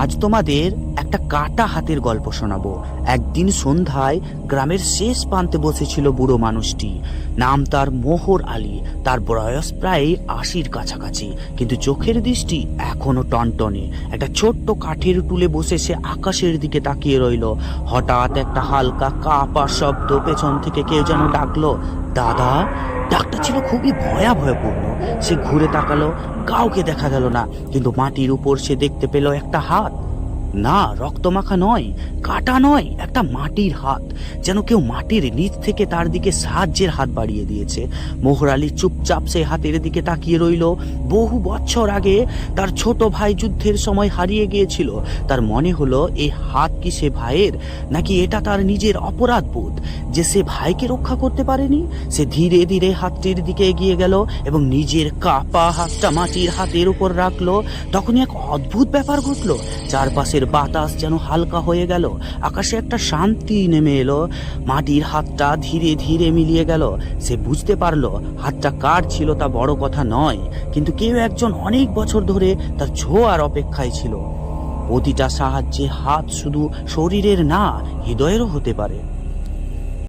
আজ তোমাদের একটা কাটা হাতের গল্প শোনাবো। একদিন সন্ধ্যায় গ্রামের শেষ প্রান্তে বসেছিল বুড়ো মানুষটি। নাম তার মোহর আলী। তার বয়স প্রায় 80-র কাছাকাছি, কিন্তু চোখের দৃষ্টি এখনো টনটনে। একটা ছোট্ট কাঠের টুলে বসে সে আকাশের দিকে তাকিয়ে রইল। হঠাৎ একটা হালকা কাঁপার শব্দ পেছন থেকে কেউ যেন ডাকলো, দাদা। ডাকটা ছিল খুবই ভয়াবহপূর্ণ। সে ঘুরে তাকালো, কাউকে দেখা গেল না, কিন্তু মাটির উপর সে দেখতে পেল একটা হাত। না, রক্তমাখা নয়, কাটা নয়, একটা মাটির হাত। যেন কেউ মাটির নিচ থেকে তার দিকে সাহায্যের হাত বাড়িয়ে দিয়েছে। মোহর আলী চুপচাপ সেই হাতের দিকে তাকিয়ে রইল। বহু বছর আগে তার ছোট ভাই যুদ্ধের সময় হারিয়ে গিয়েছিল। তার মনে হলো এই হাত কি সে ভাইয়ের, নাকি এটা তার নিজের অপরাধ বোধ যে সে ভাইকে রক্ষা করতে পারেনি। সে ধীরে ধীরে হাতটির দিকে এগিয়ে গেল এবং নিজের কাপা হাতটা মাটির হাতের উপর রাখলো। তখনই এক অদ্ভুত ব্যাপার ঘটলো। চারপাশের বাতাস যেন হালকা হয়ে গেল, আকাশে একটা শান্তি নেমে এলো। মাটির হাতটা ধীরে ধীরে মিলিয়ে গেল। সে বুঝতে পারলো হাতটা কার ছিল তা বড় কথা নয়, কিন্তু কেউ একজন অনেক বছর ধরে তার ছোঁয়ার অপেক্ষায় ছিল। প্রতিটা সাহায্যে হাত শুধু শরীরের না, হৃদয়েরও হতে পারে।